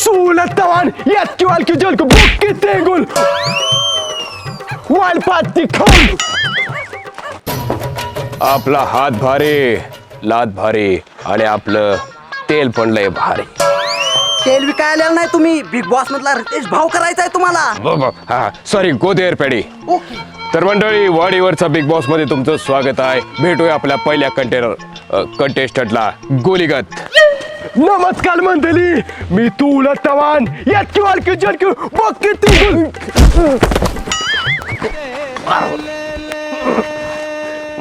Suulettavan jätkivalkki jolku bukkiteengul. वालपाती खाऊन आपला हात भारी लात भारी आणि आपलं तेल पण लय भारी. तेल विकायला नाही तुम्ही बिग बॉस मधला रितेश भाव करायचा आहे तुम्हाला. हा सॉरी गोदेर पेडी. तर मंडळी वाडीवरचा बिग बॉस मध्ये तुमचं स्वागत आहे. भेटूया आपल्या पहिल्या कंटेस्टंटला गोलीगत. नमस्कार मंडळी, मी तुला तवान याची वालकी जलकी बघते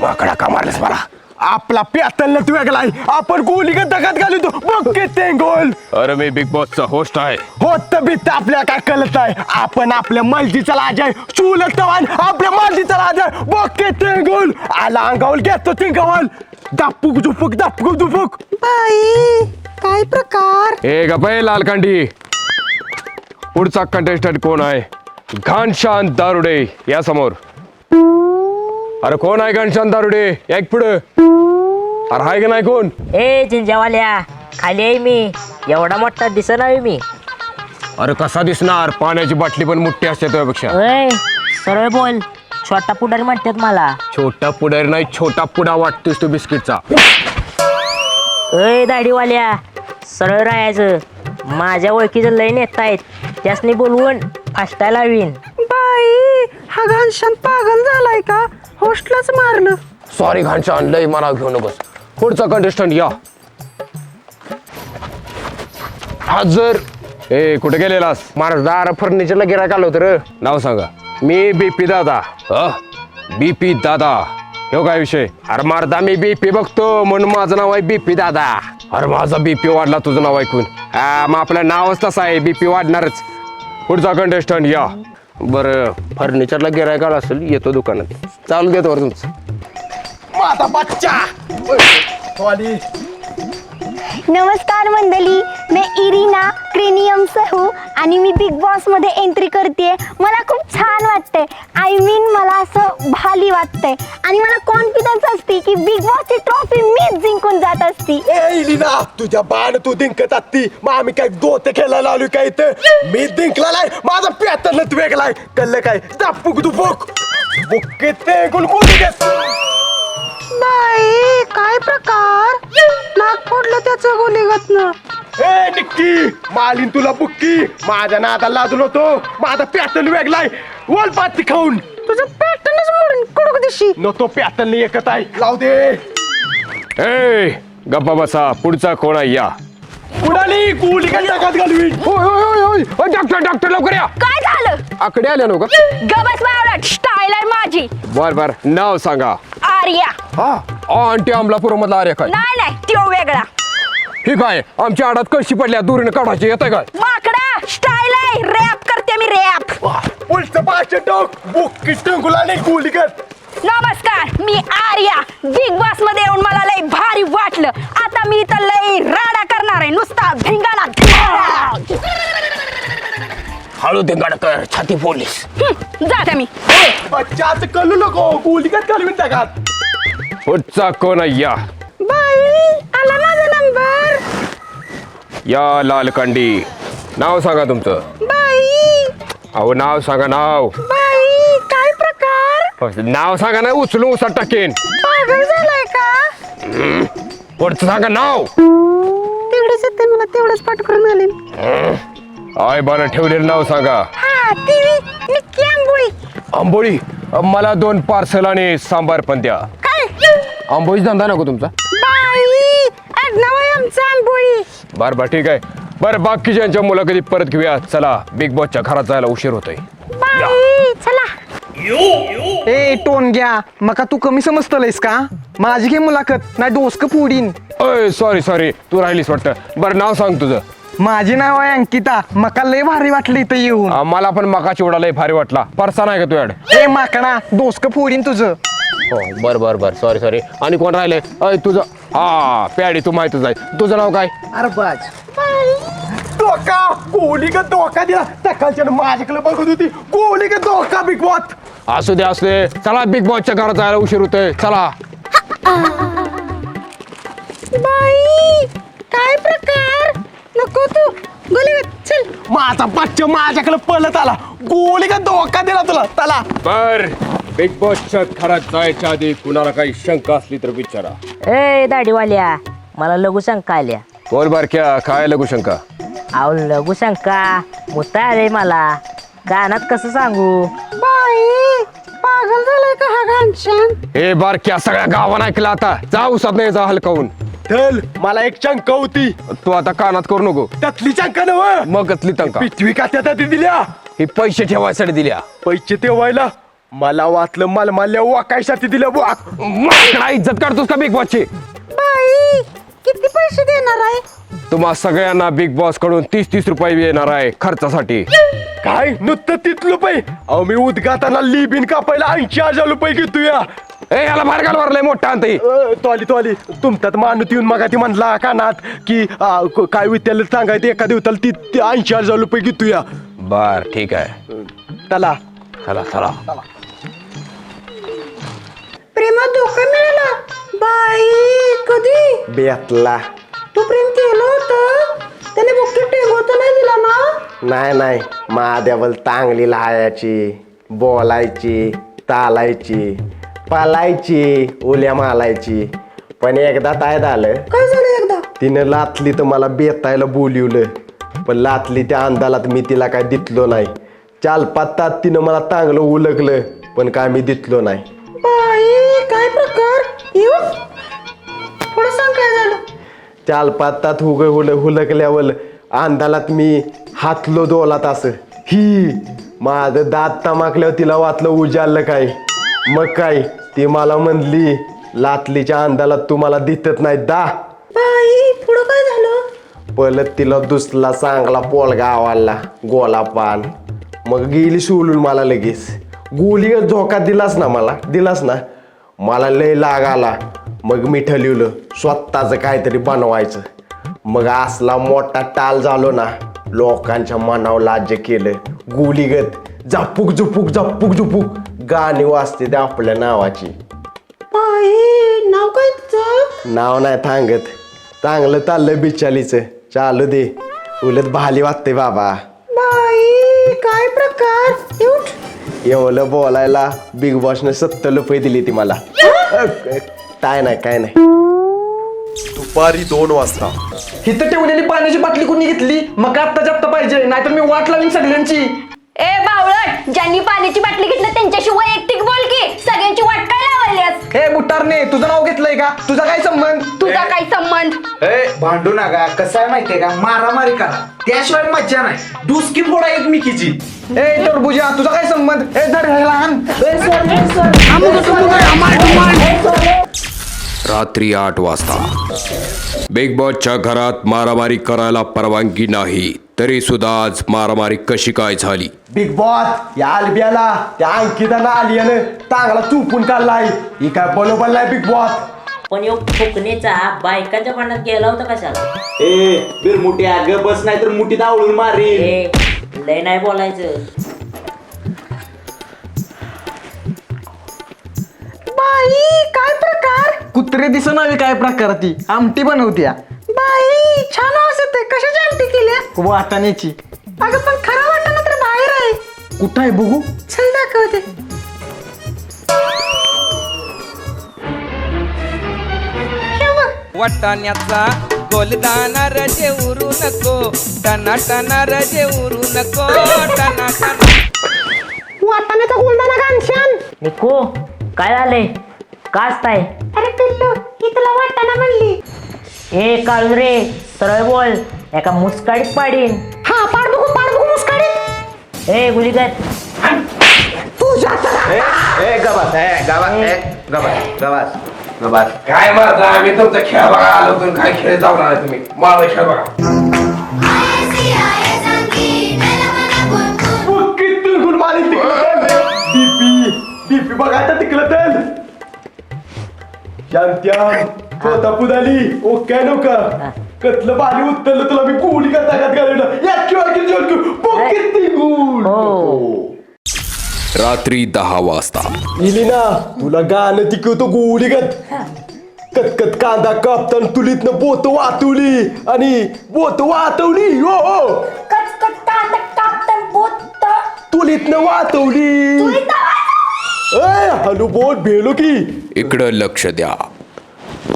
माकडा का मारलेस मला. आपला प्यातल तू वेगलाय, आपण गोलीगत दगात घालू तो बघ ते गोल. अरे मी बिग बॉसचा होस्ट आहे. होत बीत आपल्या काय कळत आहे. आपण आपल्या मर्जीचा लाज आहे. चुलत तवान आपल्या मर्जीचा लाज आहे. बघ ते गोल आला अंगावर घेतो ते गोल. दापूक दुपूक दापूक दुपूक. बाई काय प्रकार. ए गपे लालकांडी. पुढचा कंटेस्टंट कोण आहे? घनशांत दारुडे या समोर. अरे कोण आहे घनशांत दारुडे? एक पुढे. अरे हाय का नाही कोण? ए जिंजावाल्या खाली आहे मी. एवढा मोठा दिसणार मी. अरे कसा दिसणार? पाण्याची बाटली पण मोठी असते तुझ्यापेक्षा. ओय सरळ बोल. छोटा पुढारी म्हणतात मला. छोटा पुढारी नाही, छोटा पुडा वाटतोस तू बिस्किटचा. ओय दाढीवाल्या सरळ राहायचं. माझ्या ओळखीचं लय नेता आहेत, त्यासनी बोलवून फास्टायला लावीन. बाई हा घनशांत पागल झालाय का? होस्टलाच मारलं. सॉरी घनशांत, लय मला घेऊ नकोस. पुढचा कंटेस्टंट या. हजर. ए कुठे गेलेलास? दार फर्निचरला गिरायक आलो होतं. नाव सांगा. मी बीपी दादा. बीपी दादा हो काय विषय? अरे मारदा मी बीपी बघतो म्हणून माझं नाव आहे बीपी दादा. अरे माझा बीपी वाढला तुझं नाव ऐकून. मग आपलं नावच तसं आहे, बीपी वाढणारच. पुढचा कंटेस्टंट या. बरं फर्निचरला गिरायक आला असेल, येतो दुकानात. चालू देतो वर तुमचं. माझा बच्चा. नमस्कार मंडळी, मी इरिना क्रेनियम सहू आणि मी बिग बॉस मध्ये एंट्री करते. मला खूप छान वाटतंय. आय मीन मला असं भाली वाटतंय आणि मला कॉन्फिडन्स असते की बिग बॉसची ट्रॉफी मीच जिंकून जात असती. इलिना तुझ्या बाण तू जिंकत असती. मग आम्ही काय गोते खेळायला आलो काय? इथं मी जिंकलाय. माझा प्यातल तू वेगलाय. कळलं काय? दापूक दुपूक बुक्के ते गुलगुली. बाई काय प्रकार. नाक फोडलं त्याचं गोलीगतनं. ए निक्की मालिन तुला बुक्की. माझ्या नादाला लाजून होतो. माझा प्यातल वेगलाय. वल पाती खाऊन तुझं पॅटर्नच मोडून कडक दिशी. न तो प्यातल एकत आहे. लाव दे. ए गप्पा बसा. पुढचा कोण आहे या. कुणाली गोली काय टाकात घालवी. होय होय होय होय. डॉक्टर डॉक्टर लवकर या. काय झालं? आकडे आले नो का? गबस बावळट स्टाईल आहे माझी. बर बर नाव सांगा. आर्या. हा आंटी अमलापूर मधला आर्या काय? नाही नाही तो वेगळा. हे काय आमच्या आडात कशी पडल्या दुरीने काढायची येत काय? माकडा स्टाईल आहे. रॅप करते मी रॅप. पुढचं पाच टोक बुक्की टंगुलाने गोली कर. नमस्कार, मी आर्या. बिग बॉस मध्ये येऊन मला लय भारी वाटलं. आता मी इथं लय राडा करणार आहे. नुसता धिंगाणा धिंगाणा. हळू धिंगाणा कर. छाती पोलीस. जाते मी. बच्चाच कळू नको. गोली कर घालवीन टाकात. पुढचा कोण आहे या. बाई आला माझा नंबर. या लालकांडी. नाव सांगा तुमचं. बाई अहो नाव सांगा नाव. बाई काय प्रकार. नाव सांगा ना, उचलून उसात टाकेन. पागल झालाय का? पुढचं सांगा नाव. तेवढेच येते मला, तेवढंच पाठ करून आले. आय बरं ठेवलेलं नाव सांगा. हा टीव्ही निक्की आंबोळी. आंबोळी. मला 2 पार्सल आणि सांबार पण द्या. काय आंबोळी धंदा नको तुमचा. बाई आडनाव आहे आमचं आंबोळी. बर बर ठीक आहे. बरं बाकीच्या मुलाखती परत घेऊया. चला बिग बॉसच्या घरात जायला उशीर होतोय. बाई चला. ए टोन घ्या. मका तू कमी समजतलयस का? माझी घे मुलाखत नाही डोसक फोडीन. अय सॉरी सॉरी तू राहिलीस वाटतं. बरं नाव सांग तुझं. माझे नाव आहे अंकिता. मका लय भारी वाटलं इथं येऊन. मला पण मका चिवडा लय भारी वाटला. परसा नाही का तुझ्याड? ए माकडा डोसक फोडीन तुझं. हो बर बर बर सॉरी सॉरी. आणि कोण राहिले? अय तुझं. हा प्याडी तू माहितच आहे. तुझं नाव काय? अरबाज. धोका. गोली का धोका दिला. सकाळच्या माझ्याकडे बघत होती. गोली का धोका बिग बॉस. असू दे असू दे. चला बिग बॉसच्या घरात जायला उशीर होतोय. चला. बाई काय प्रकार. नको तू गोलीगत चल. माझा बच्चा माझ्याकडे पळत आला गोळी का धोका दिला तुला चला बर बिग बॉसच्या घरात जायच्या आधी कुणाला काही शंका असली तर विचारा. ए दाढीवाल्या, मला लघु शंका आल्या. बोल बारक्या, काय लगू शंका? अहो लघु शंका मुता आले मला, कानात कसं सांगू. पागल झालाय का हा घनश्याम? हे बारक्या, सगळ्या गावानं ऐकलं आता. जा उसात नाही जा हलकावून. चल मला एक शंका होती तू आता कानात करू नको. त्यातली शंका नव मग कसली टंका? पिशवी का त्यात दिल्या ही पैसे ठेवायसाठी दिल्या. पैसे ठेवायला मला वाचलं मलमाल्या वाकायसाठी दिलं बुवा. माकडा, इज्जत काढतोस का बिग बॉसची? बाई किती पैसे देणार आहे? तुम्हा सगळ्यांना बिग बॉस कडून 30-30 रुपये येणार आहे खर्चासाठी. काय नुसतं 30 रुपये? अहो मी उद्घाताना लिबिन कापायला 80,000 रुपये घेतो या. ए याला बाहेर घाल वरलंय मोठा अंतही. तोली तुमच्यात माणूस येऊन मगा ती म्हणला कानात की काय विद्यालय सांगायचं एका दिवसाला ती 80,000 रुपये घेतो या. बर ठीक आहे, चला चला चला. प्रेमात धोका मिळाला? बाई कधी? बेतला तू प्रेम केलं होतं? त्याने बुक्की टेंगोत नाही दिला ना? नाही महादेवल चांगली लहायची बोलायची चालायची पालायची उल्या मालायची. पण एकदा काय झालं, काय झालं एकदा? तिनं लाथली तर मला बेतायला बोलिवलं, पण लाथली त्या अंदालात मी तिला काय दिसलो नाही. 4-5 तास तिनं मला चांगलं उलगलं, पण काय मी दिसलो नाही. बाई काय प्रकार? येऊ थोडं सांग काय झालं? 4-5 तास हुलकल्यावर अंदालात मी हातलो दोलात असं ही माझं दात तमाकल्यावर तिला वाचलं उजाडलं काय. मग काय ती मला म्हणली लातलीच्या अंदालात तुम्हाला दिसत नाही दा. बाई पुढं काय झालं? पलत तिला दुसला चांगला पोलगा आवडला गोला पान. मग गेली सोडून मला लगेच. गोली झोका दिलास ना मला लय लाग आला. मग मी ठरवलं स्वतःच काहीतरी बनवायचं. मग असला मोठा टाल झालो ना, लोकांच्या मनावर राज्य केलं. गोलीगत झपूक झुपूक गाणी वाजते ते आपल्या नावाची. बाई नाव काय तुझं? नाव नाही सांगत, चांगलं चाललंय बिचालीचं. चालू दे, उलट भाली वाटते बाबा. बाई काय प्रकार? उठ. एवढं बोलायला बिग बॉसने 70 रुपये दिली ती मला. काय नाही. दुपारी 2 वाजता इथं ठेवलेली पाण्याची बाटली कोणी घेतली? मग आत्ता पाहिजे, नाहीतर मी वाट लावीन सगळ्यांची. ए बावळट, ज्यांनी पाण्याची बाटली घेतली त्यांच्याशी वैयक्तिक बोल की. सगळ्यांची वाट काय लावल्यास? हे बुटारने तुझं नाव घेतलंय का? तुझा काय संबंध? तुझा काय संबंध? भांडू नका. कसं आहे माहितीये का, मारामारी करा त्याशिवाय मज्जा नाही. डुसकी फोडा एकमेकीची. ए टरबुजा तुझा काय संबंध? ए धर हे लहान. रात्री 8 वाजता बिग बॉसच्या घरात मारामारी करायला परवानगी नाही, तरी सुद्धा आज मारामारी कशी काय झाली? बिग बॉस या अलबियाला त्या अंकिताला आलियानं चांगला चुपून काढलाय. ही काय बरोबर नाही बिग बॉस. पण यो फुकणीचा बायकांच्या भांडणात गेला होता कशाला? ए बिरमुटी अगं बस नाही तर मुठीत आवळून मारी. ए लय नाही बोलायचं. बाई काय प्रकार? कुत्रे दिसनावी काय प्रकार ती आमटी बनवत्या. बाई छान आवाज येते. कशाची आमटी केल्या? वाटाण्याची. अगं पण खरं वाटणं तर बाहेर आहे. कुठं आहे बघू? चल दाखवते. वाटाण्याचा गोलदाना रजे उरू नको, टना टना रजे उरू नको, टना टना. वाटाण्याचा गुलदाना घनश्याम. निको काय झालंय? काचताय? अरे पिल्लू ही तुला वाटाणा म्हणली. ए काळू रे, सरळ बोल, एका मुस्काडीत पाडीन. हा पाड बघू मुस्काडीत. ए गुलीगत, गबास काय मारता? आम्ही तुमचा खेळ बघा आलो, पण काय खेळ जाऊन तुम्ही मला खेळ बघा. डीपी बघायचं तिकलं तर शांत्याम पोतापूद आली. ओके नका कतलं बाली उत्तरलं तुला मी गोळी का ताकद घालवलं हो. रात्री 10 वाजता इली ना तुला गाणं तिकवतो गोळी गत. कतकत कांदा कापताना तुलीतनं बोत वातवली आणि बोत वातवली. हो कचकट बुक्कीतनं वाचवली. हॅलो बोल भेलो की. इकडं लक्ष द्या.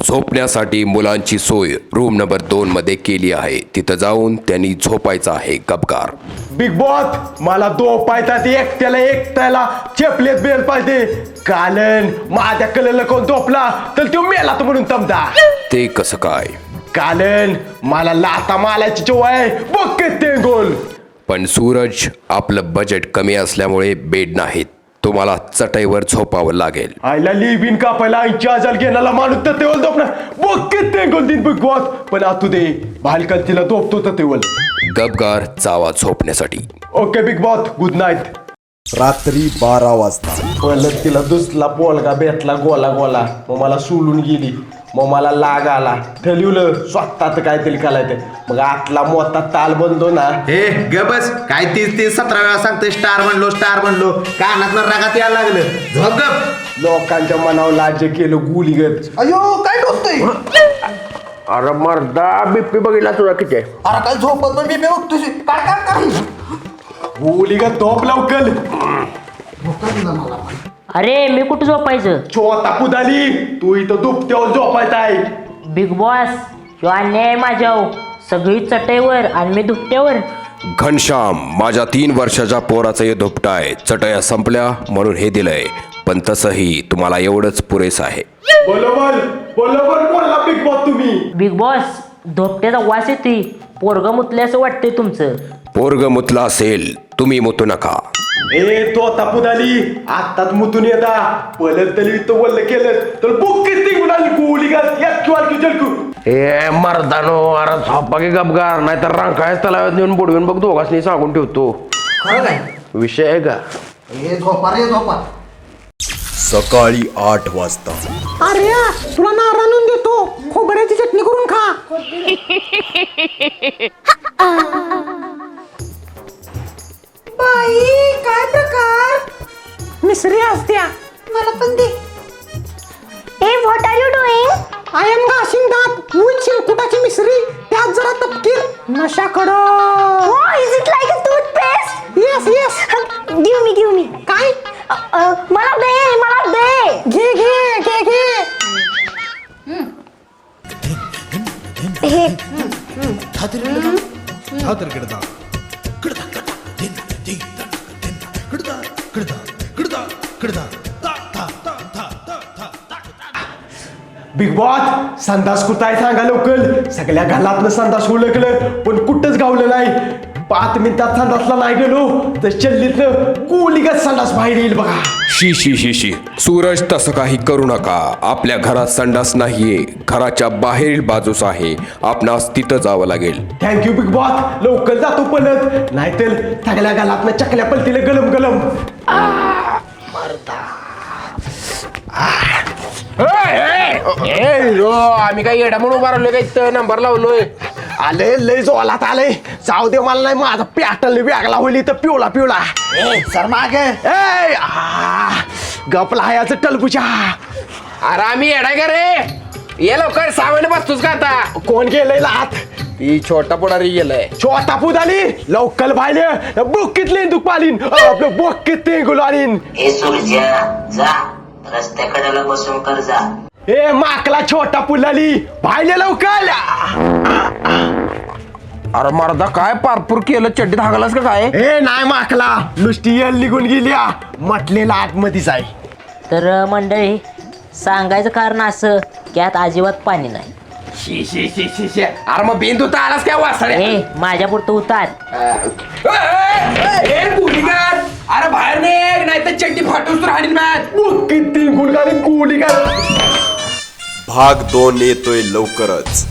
झोपण्यासाठी मुलांची सोय रूम नंबर 2 मध्ये केली आहे. तिथं जाऊन त्यांनी झोपायचं आहे. गपकार. बिग बॉस मला झोपायचा एकट्याला चेपलेत बेल पाहिजे. कालन माझ्या कलेला कोण झोपला तर तो मेला तो म्हणून समजा. ते कसं काय? कालन मला लाता मालाची चोय बुक्कीत ते गोल. पण सूरज, आपलं बजेट कमी असल्यामुळे बेड नाहीत. तुम्हाला चटईवर झोपावं लागेल. आईला लिव्हिन कापायला 80,000 घेण्याला माणूस तर तेवढं झोपणार बुक्कीत ते गोल दिन बिग बॉस. पण आतू दे भालकल तिला झोपतो तर तेवढ. गपगार चावा झोपण्यासाठी. Okay big boss good night. रात्री 12 वाजता पलट तिला दुसला पोलगा भेटला गोला गोला. मग मला सोलून गेली. मग मला लाग आला. ठरवलं स्वतःच काहीतरी करायचं. मग आतला मोठा ताल बनतो ना. हे ग बस काय 30 17 वेळा सांगतोय स्टार म्हणलो कानातलं रागात यायला लागलं. झोप गप. लोकांच्या मनावर राज्य केलं गुलीगत. अयो काय टोचतोय? अरे मर्दा बिप्पी बघितला तुला किती आहे? अरे काय झोपत पण मी बघतोय. काय काय काय गुलीगत झोप लवकर. अरे मी कुठं झोपायचं? चोथा पुदाली तू इथं दुपट्यावर झोपायचा आहे. बिग बॉस, ह्यो अन्याय आहे माझ्यावर. सगळी चटईवर आणि मी दुपट्यावर. घनश्याम, माझ्या 3 वर्षाच्या पोराचं हे धोपटा आहे. चटया संपल्या म्हणून हे दिलंय. पण तसंही तुम्हाला एवढंच पुरेस आहे. बरोबर बोलला बिग बॉस तुम्ही. बिग बॉस, धोपट्याचा वास येते. पोरग मुतले असं वाटतंय तुमचं. पोरग मुतला असेल, तुम्ही मुतू नका. ए तो तापुदाली आत्ताच मुतून येता. पलट तरी इथं वल्ल केलं तर बुक किती गुणाली गुलीगत चलकू. ए मर्दानो अरे झोपा की गपगार नाही तर रांकायच तलावात नेऊन बुडवून बघ दोघांनी सांगून ठेवतो. खरं काय? विषय आहे का? हे झोपा रे झोपा. सकाळी 8 वाजता अरे तुला नारळ आणून देतो. खोबऱ्याची चटणी करून खा. बाई काय प्रकार. मिसरी असत्या. मला पण दे. ए what are you doing? I am घासिंग दात विथ चिलकुटाची मिसरी. त्यात जरा तपकीर नशाकडं. Oh, is it like a toothpaste? Yes yes. Give me. काय? मला दे. घे घे घे घे. हे बिग बॉस संडास कुठं आहे सांगा लवकर. सगळ्या घालातलं संडास ओळखलं पण कुठंच गावलं नाही. 5 मिनिटात संडासला नाही गेलो तर चल्लीतलं गुलीगत संडास बाहेर येईल बघा. शी. सूरज, तसं काही करू नका. आपल्या घरात संडास नाहीये, घराच्या बाहेरील बाजूस आहे. आपणास तिथं जावं लागेल. Thank you Bigg boss. लवकर जातो पलत नाहीतर सगळ्या घालातनं चकल्या पलतीला गलम. आम्ही काय येडा म्हणून उभारलोय का इथं नंबर लावलोय. आले लय जोलात आले. जाऊ दे मला नाही माझा पॅटर्न वेगळा होईल तर पिवळा. सर मागे. गपला हायाचं टलपुच्या. अरे आम्ही येडा का रे? ये लवकर, 6 महिने बसतोस का आता? कोण गेलंय लात? ही छोटा पुढारी गेलाय. छोटा पुदाली लवकर भाईले बुक्कीतले दुख पालीन आपलं बुक्कीत ते गुलालीन. हे सुरज्या जा रस्त्याकडेला बसून कर जा. ए माकला छोटा पुलाली भाईले लवकर. अरे मर्दा, काय पारपूर केलं? चड्डीत हागलास का काय? ए नाही माकला नुसती येल निघून गेल्या. म्हटलेला आतमध्येच आहे. तर मंडळी, सांगायचं कारण असं की आत अजिबात पाणी नाही. शी. अरे मग बिंदू तर आलास काय वासळे? ए माझ्या पुरतं उतार. अरे बाहेर निघ, नाही तर चड्डी फाटूस तर हाणीन मॅच. बुक्कीत ते गुलगाली गुलीगत. भाग 2 येतोय लवकरच.